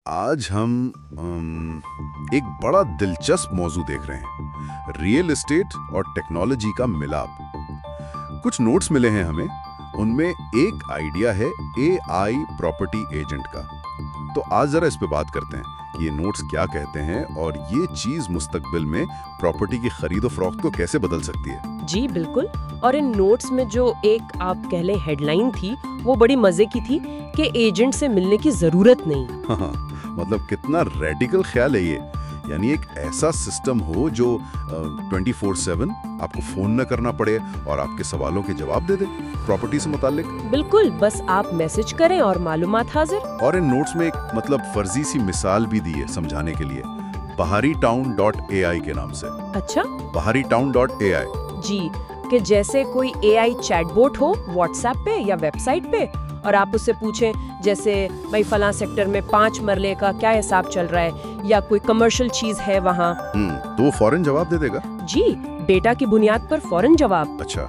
आज हम एक बड़ा दिलचस्प मौजू देख रहे हैं, रियल एस्टेट और टेक्नोलॉजी का मिलाप। कुछ नोट्स मिले हैं हमें, उनमें एक आइडिया है एआई प्रॉपर्टी एजेंट का। तो आज जरा इस पे बात करते हैं कि ये नोट्स क्या कहते हैं और ये चीज मुस्तकबिल में प्रॉपर्टी की खरीद और फरोख्त को कैसे बदल सकती है। जी बिल्कुल। और इन नोट्स में जो एक आप कह लें हेडलाइन थी, वो बड़ी मजे की थी कि एजेंट से मिलने की जरूरत नहीं। हाँ, मतलब कितना रेडिकल ख्याल है ये। यानी एक ऐसा सिस्टम हो जो 24/7 आपको फोन न करना पड़े और आपके सवालों के जवाब दे दे प्रॉपर्टी से मुताल्लिक। बिल्कुल, बस आप मैसेज करें और मालूमात हाजिर। और इन नोट्स में एक फर्जी सी मिसाल भी दी है समझाने के लिए, bahari-town.ai के नाम से। अच्छा, bahari-town.ai। जी, कि जैसे कोई एआई चैटबॉट हो व्हाट्सएप पे या वेबसाइट पे, और आप उससे पूछें जैसे भाई फलां सेक्टर में 5 मरले का क्या हिसाब चल रहा है या कोई कमर्शियल चीज है वहाँ। तो वो फौरन जवाब दे देगा। जी, डेटा की बुनियाद पर फौरन जवाब। अच्छा,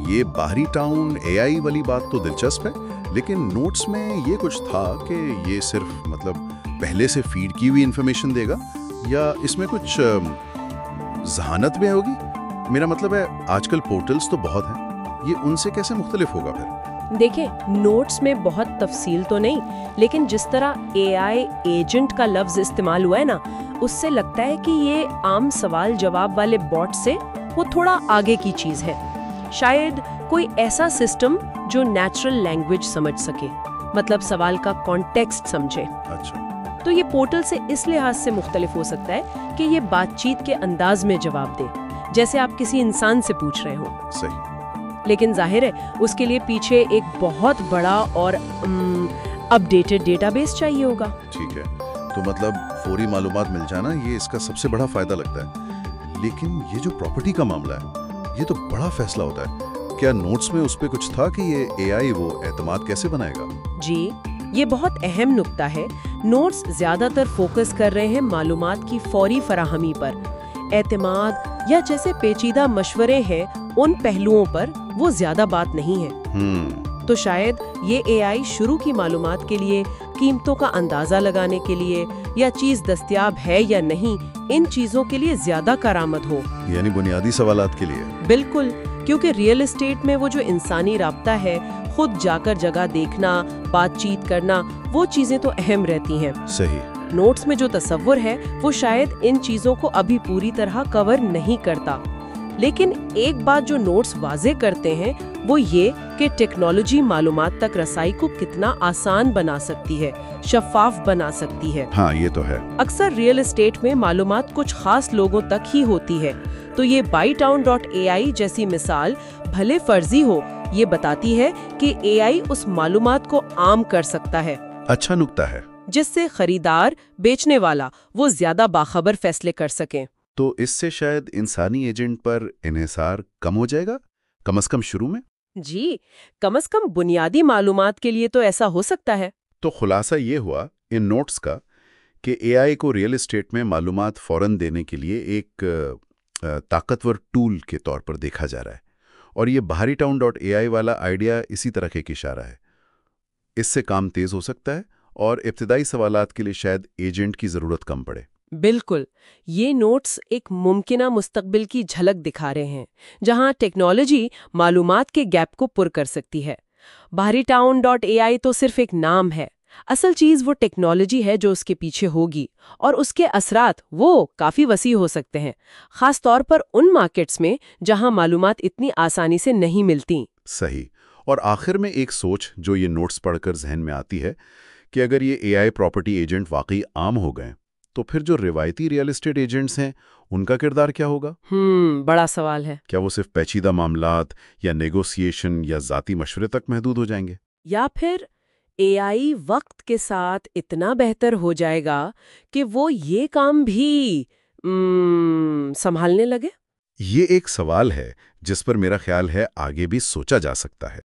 ये बाहरी टाउन एआई वाली बात तो दिलचस्प है, लेकिन नोट्स में ये कुछ था कि ये सिर्फ पहले से फीड की हुई इन्फॉर्मेशन देगा या इसमें कुछ जहानत में होगी। मेरा मतलब है आजकल पोर्टल्स तो बहुत हैं, ये उनसे कैसे मुख्तलिफ होगा फिर? देखें, नोट्स में बहुत तफसील तो नहीं, लेकिन जिस तरह एआई एजेंट का लफ्ज इस्तेमाल हुआ है ना, उससे लगता है कि ये आम सवाल जवाब वाले बॉट से वो थोड़ा आगे की चीज है। शायद कोई ऐसा सिस्टम जो नेचुरल लैंग्वेज समझ सके, मतलब सवाल का कॉन्टेक्स्ट समझे। अच्छा, तो ये पोर्टल से इस लिहाज से मुख्तलिफ हो सकता है कि ये बातचीत के अंदाज में जवाब दे, जैसे आप किसी इंसान से पूछ रहे हो। सही। लेकिन जाहिर है उसके लिए पीछे एक बहुत बड़ा और अपडेटेड डेटाबेस चाहिए होगा। ठीक है, तो फौरी मालूमात मिल जाना ये इसका सबसे बड़ा फायदा लगता है। लेकिन ये जो प्रॉपर्टी का मामला है, ये तो बड़ा फैसला होता है। क्या नोट्स में उस पे कुछ था कि ये एआई वो एतमाद कैसे बनाएगा? जी, ये बहुत अहम नुक्ता है। नोट्स ज्यादातर फोकस कर रहे हैं मालूमात की फौरी फराहमी पर। एतमाद या जैसे पेचीदा मशवरे हैं, उन पहलुओं पर वो ज्यादा बात नहीं है। तो शायद ये एआई शुरू की मालूमात के लिए, कीमतों का अंदाजा लगाने के लिए या चीज दस्तयाब है या नहीं, इन चीजों के लिए ज्यादा करामद हो। यानी बुनियादी सवालात के लिए। बिल्कुल, क्योंकि रियल एस्टेट में वो जो इंसानी राब्ता है, खुद जाकर जगह देखना, बातचीत करना, वो चीजें तो अहम रहती हैं। सही। नोट्स में जो तस्वुर है वो शायद इन चीजों को अभी पूरी तरह कवर नहीं करता। लेकिन एक बात जो नोट्स वाजे करते हैं वो ये कि टेक्नोलॉजी मालूमात तक रसाई को कितना आसान बना सकती है, शफाफ बना सकती है। हाँ, ये तो है। अक्सर रियल एस्टेट में मालूमात कुछ खास लोगों तक ही होती है, तो ये bahari-town.ai जैसी मिसाल भले फर्जी हो, ये बताती है कि एआई उस मालूमात को आम कर सकता है। अच्छा नुक्ता है, जिससे खरीदार, बेचने वाला वो ज्यादा बाखबर फैसले कर सके। तो इससे शायद इंसानी एजेंट पर इन्हिसार कम हो जाएगा, कम से कम शुरू में। जी, कम से कम बुनियादी मालूमात के लिए तो ऐसा हो सकता है। तो खुलासा ये हुआ इन नोट्स का कि एआई को रियल एस्टेट में मालूमात फौरन देने के लिए एक ताकतवर टूल के तौर पर देखा जा रहा है, और ये bahari-town.ai वाला आइडिया इसी तरह के इशारा है। इससे काम तेज हो सकता है और इब्तिदाई सवालात के लिए शायद एजेंट की जरूरत कम पड़े। बिल्कुल, ये नोट्स एक मुमकिना मुस्तकबिल की झलक दिखा रहे हैं, जहां टेक्नोलॉजी मालूमात के गैप को पुर कर सकती है। bahari-town.ai तो सिर्फ एक नाम है, असल चीज वो टेक्नोलॉजी है जो उसके पीछे होगी, और उसके असरात वो काफी वसी हो सकते हैं, खास तौर पर उन मार्केट्स में जहां मालूमात इतनी आसानी से नहीं मिलती। सही। और आखिर में एक सोच जो ये नोट्स पढ़कर जहन में आती है कि अगर ये एआई प्रॉपर्टी एजेंट वाकई आम हो गए, तो फिर जो रिवायती रियल एस्टेट एजेंट्स हैं, उनका किरदार क्या होगा? बड़ा सवाल है। क्या वो सिर्फ पेचीदा मामलात या नेगोशिएशन या जाती मशवरे तक महदूद हो जाएंगे, या फिर एआई वक्त के साथ इतना बेहतर हो जाएगा कि वो ये काम भी संभालने लगे? ये एक सवाल है जिस पर मेरा ख्याल है आगे भी सोचा जा सकता है।